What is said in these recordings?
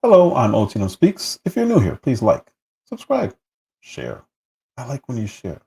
Hello, I'm OTM Speaks. If you're new here, please like, subscribe, share. I like when you share.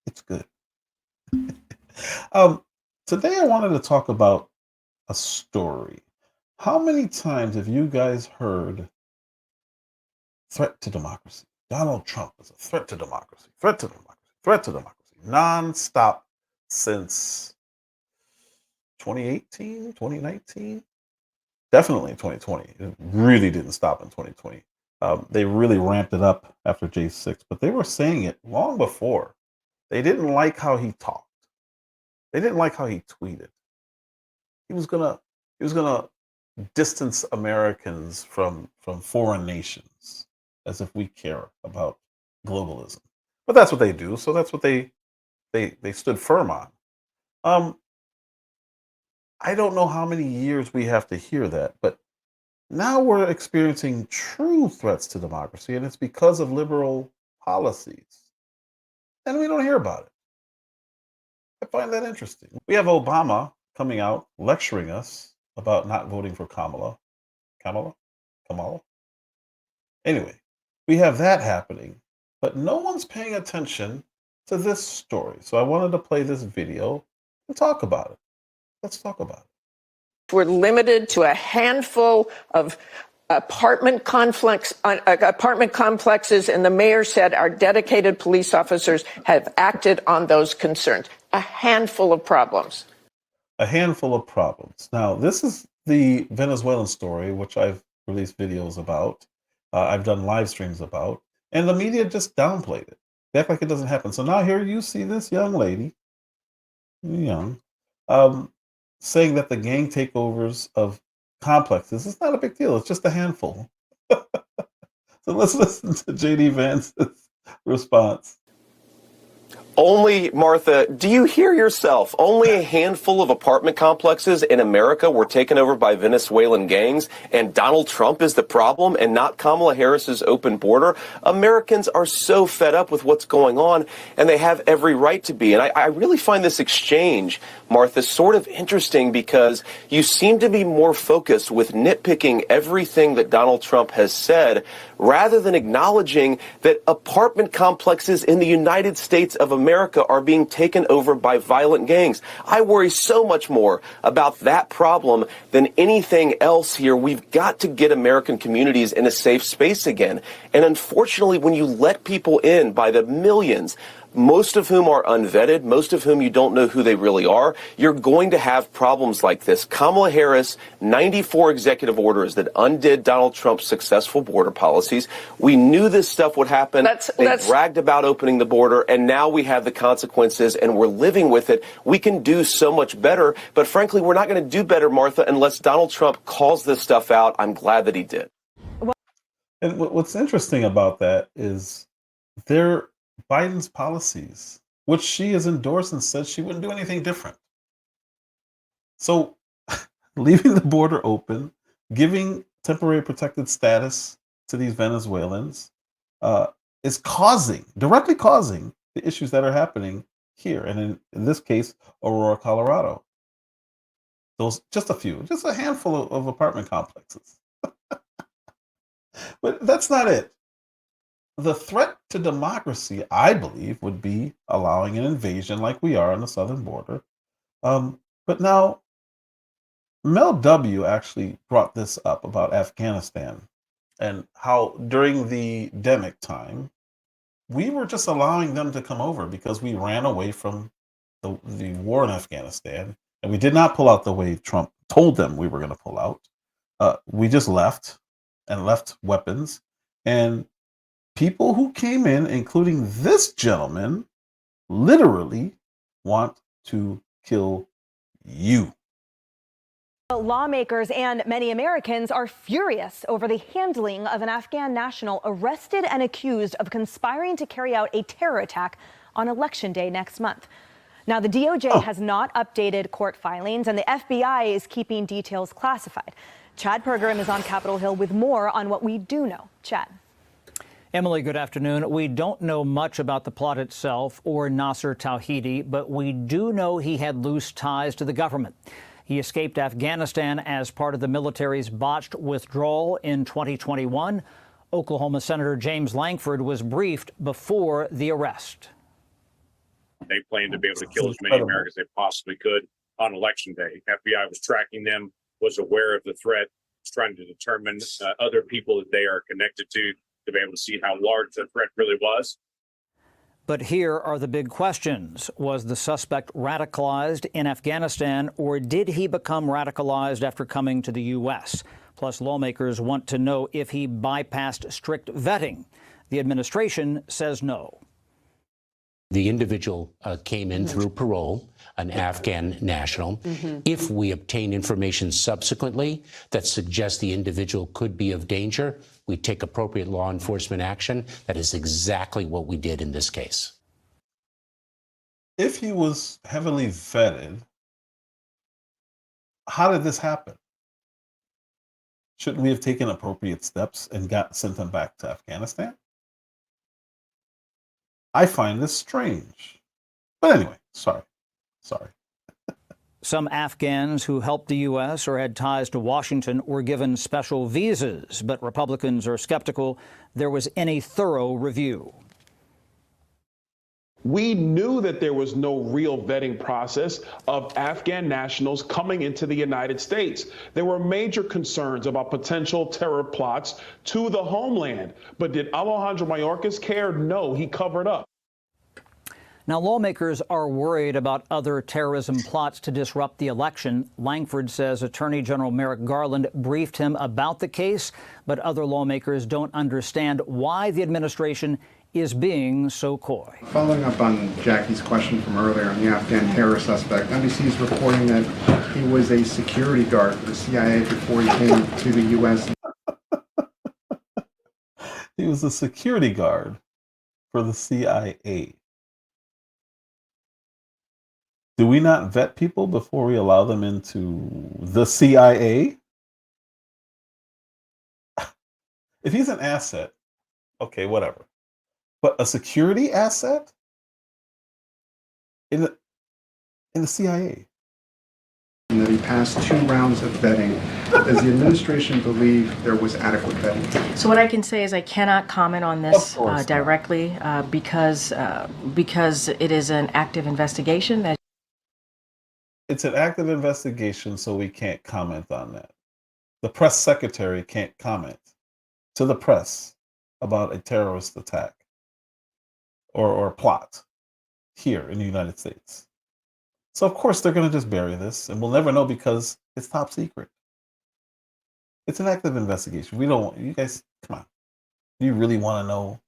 It's good. um, Today I wanted to talk about a story. How many times have you guys heard threat to democracy? Donald Trump is a threat to democracy, threat to democracy, threat to democracy, nonstop since 2018, 2019. Definitely in 2020. It really didn't stop in 2020. They really ramped it up after J6, but they were saying it long before. They didn't like how he talked. They didn't like how he tweeted. He was gonna distance Americans from foreign nations, as if we care about globalism. But that's what they do. So that's what they stood firm on. Um, I don't know how many years we have to hear that, but now we're experiencing true threats to democracy, and it's because of liberal policies. And we don't hear about it. I find that interesting. We have Obama coming out lecturing us about not voting for Kamala. Kamala? Kamala? Anyway, we have that happening, but no one's paying attention to this story. So I wanted to play this video and talk about it. Let's talk about it. We're limited to a handful of apartment complexes, and the mayor said our dedicated police officers have acted on those concerns. A handful of problems. A handful of problems. Now, this is the Venezuelan story, which I've released videos about. I've done live streams about, and the media just downplayed it. They act like it doesn't happen. So now here you see this young lady, young, saying that the gang takeovers of complexes is not a big deal. It's just a handful. So let's listen to JD Vance's response. Only, Martha, do you hear yourself? Only a handful of apartment complexes in America were taken over by Venezuelan gangs, and Donald Trump is the problem and not Kamala Harris's open border. Americans are so fed up with what's going on, and they have every right to be. And I really find this exchange, Martha, sort of interesting because you seem to be more focused with nitpicking everything that Donald Trump has said rather than acknowledging that apartment complexes in the United States of America are being taken over by violent gangs. I worry so much more about that problem than anything else here. We've got to get American communities in a safe space again. And unfortunately, when you let people in by the millions, most of whom are unvetted, most of whom you don't know who they really are, you're going to have problems like this. Kamala Harris, 94 executive orders that undid Donald Trump's successful border policies. We knew this stuff would happen. They bragged about opening the border, and now we have the consequences, and we're living with it. We can do so much better, but frankly, we're not going to do better, Martha, unless Donald Trump calls this stuff out. I'm glad that he did. And what's interesting about that is Biden's policies, which she has endorsed and said she wouldn't do anything different. So leaving the border open, giving temporary protected status to these Venezuelans is directly causing the issues that are happening here. And in this case, Aurora, Colorado. Just a handful of apartment complexes. But that's not it. The threat to democracy, I believe, would be allowing an invasion like we are on the southern border. But now, Mel W. actually brought this up about Afghanistan and how during the Demic time, we were just allowing them to come over because we ran away from the war in Afghanistan, and we did not pull out the way Trump told them we were going to pull out. We just left weapons, and people who came in, including this gentleman, literally want to kill you. Lawmakers and many Americans are furious over the handling of an Afghan national arrested and accused of conspiring to carry out a terror attack on Election Day next month. Now, the DOJ has not updated court filings, and the FBI is keeping details classified. Chad Pergram is on Capitol Hill with more on what we do know. Chad. Emily, good afternoon. We don't know much about the plot itself or Nasser Tawhidi, but we do know he had loose ties to the government. He escaped Afghanistan as part of the military's botched withdrawal in 2021. Oklahoma Senator James Lankford was briefed before the arrest. They planned to be able to kill as many Americans as they possibly could on Election Day. FBI was tracking them, was aware of the threat, was trying to determine other people that they are connected to be able to see how large the threat really was. But here are the big questions. Was the suspect radicalized in Afghanistan, or did he become radicalized after coming to the U.S.? Plus, lawmakers want to know if he bypassed strict vetting. The administration says no. The individual came in through parole, an Afghan national. If we obtain information subsequently that suggests the individual could be of danger, we take appropriate law enforcement action. That is exactly what we did in this case. If he was heavily vetted, how did this happen? Shouldn't we have taken appropriate steps and sent him back to Afghanistan? I find this strange. But anyway, sorry. Some Afghans who helped the U.S. or had ties to Washington were given special visas, but Republicans are skeptical there was any thorough review. We knew that there was no real vetting process of Afghan nationals coming into the United States. There were major concerns about potential terror plots to the homeland. But did Alejandro Mayorkas care? No, he covered up. Now, lawmakers are worried about other terrorism plots to disrupt the election. Lankford says Attorney General Merrick Garland briefed him about the case, but other lawmakers don't understand why the administration is being so coy. Following up on Jackie's question from earlier on the Afghan terror suspect, NBC is reporting that he was a security guard for the CIA before he came to the U.S. He was a security guard for the CIA. Do we not vet people before we allow them into the CIA? If he's an asset, okay, whatever. But a security asset in the CIA? And that he passed 2 rounds of vetting. Does the administration believe there was adequate vetting? So what I can say is I cannot comment on this directly because it is an active investigation. It's an active investigation, so we can't comment on that. The press secretary can't comment to the press about a terrorist attack or plot here in the United States. So of course they're going to just bury this, and we'll never know because it's top secret. It's an active investigation. We don't. You guys, come on. Do you really want to know?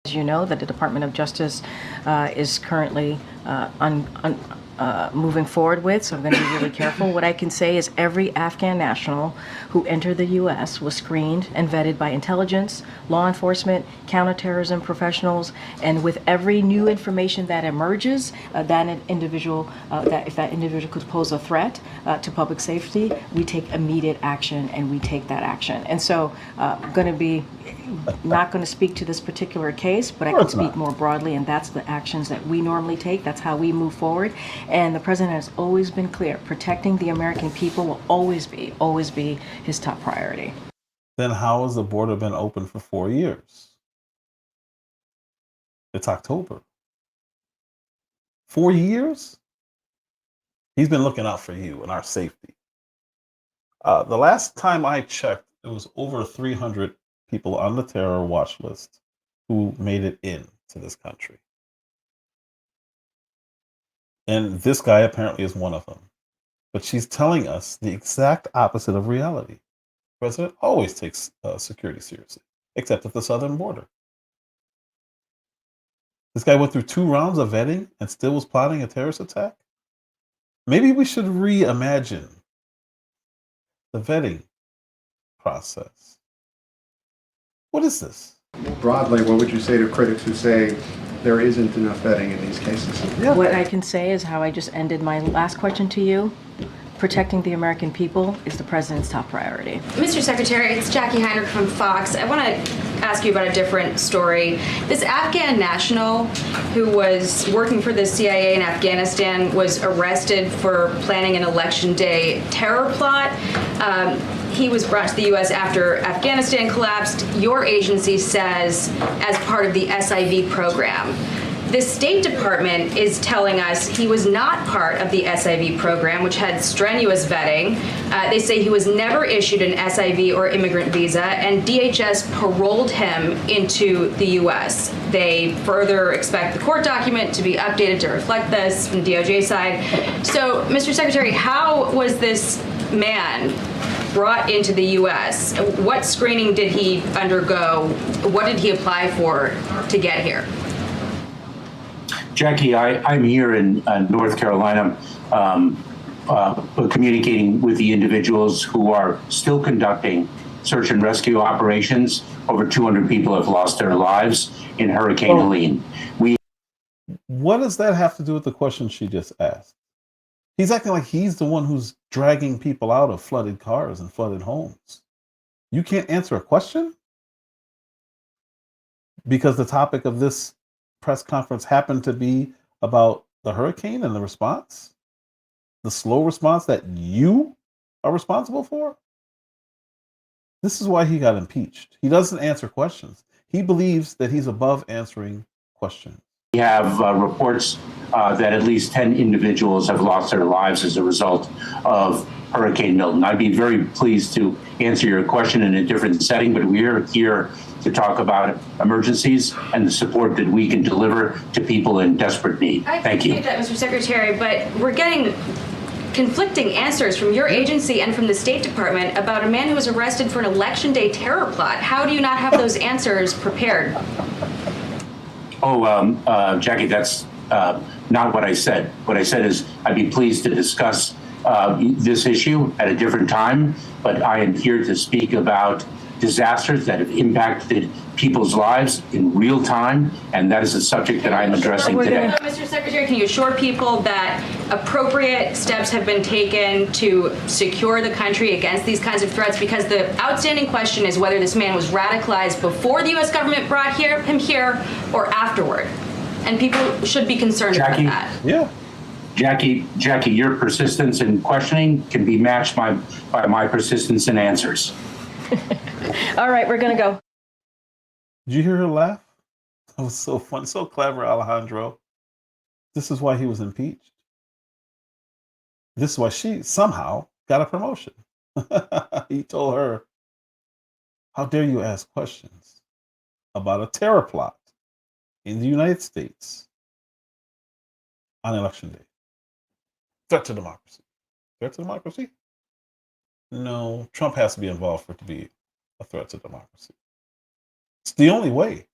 As you know, that the Department of Justice is currently moving forward with, so I'm going to be really careful. What I can say is every Afghan national who entered the U.S. was screened and vetted by intelligence, law enforcement, counterterrorism professionals, and with every new information that emerges, if that individual could pose a threat to public safety, we take immediate action, and we take that action. And so I'm going to be not going to speak to this particular case, but I can speak more broadly, and that's the actions that we normally take. That's how we move forward. And the president has always been clear, protecting the American people will always be his top priority. Then how has the border been open for 4 years? It's October. 4 years? He's been looking out for you and our safety. The last time I checked, it was over 300 people on the terror watch list who made it in to this country. And this guy apparently is one of them. But she's telling us the exact opposite of reality. The president always takes security seriously, except at the southern border. This guy went through 2 rounds of vetting and still was plotting a terrorist attack? Maybe we should reimagine the vetting process. What is this? Broadly, what would you say to critics who say there isn't enough vetting in these cases? What I can say is how I just ended my last question to you. Protecting the American people is the president's top priority. Mr. Secretary, it's Jackie Heinrich from Fox. I want to ask you about a different story. This Afghan national who was working for the CIA in Afghanistan was arrested for planning an election day terror plot. He was brought to the U.S. after Afghanistan collapsed. Your agency says as part of the SIV program. The State Department is telling us he was not part of the SIV program, which had strenuous vetting. They say he was never issued an SIV or immigrant visa, and DHS paroled him into the U.S. They further expect the court document to be updated to reflect this from DOJ side. So, Mr. Secretary, how was this man brought into the U.S.? What screening did he undergo? What did he apply for to get here? Jackie, I'm here in North Carolina communicating with the individuals who are still conducting search and rescue operations. Over 200 people have lost their lives in Hurricane Helene. What does that have to do with the question she just asked? He's acting like he's the one who's dragging people out of flooded cars and flooded homes. You can't answer a question? Because the topic of this press conference happened to be about the hurricane and the response? The slow response that you are responsible for? This is why he got impeached. He doesn't answer questions. He believes that he's above answering questions. We have reports that at least 10 individuals have lost their lives as a result of Hurricane Milton. I'd be very pleased to answer your question in a different setting, but we're here to talk about emergencies and the support that we can deliver to people in desperate need. Thank you. I appreciate that, Mr. Secretary, but we're getting conflicting answers from your agency and from the State Department about a man who was arrested for an election day terror plot. How do you not have those answers prepared? Jackie, that's not what I said. What I said is I'd be pleased to discuss this issue at a different time, but I am here to speak about disasters that have impacted people's lives in real time, and that is a subject that I'm addressing today. Mr. Secretary, can you assure people that appropriate steps have been taken to secure the country against these kinds of threats? Because the outstanding question is whether this man was radicalized before the U.S. government brought him here or afterward. And people should be concerned about that. Yeah. Jackie, your persistence in questioning can be matched by my persistence in answers. All right, we're going to go. Did you hear her laugh? That was so fun, so clever, Alejandro. This is why he was impeached. This is why she somehow got a promotion. He told her, how dare you ask questions about a terror plot in the United States on election day? Threat to democracy. Threat to democracy? No, Trump has to be involved for it to be a threat to democracy. It's the only way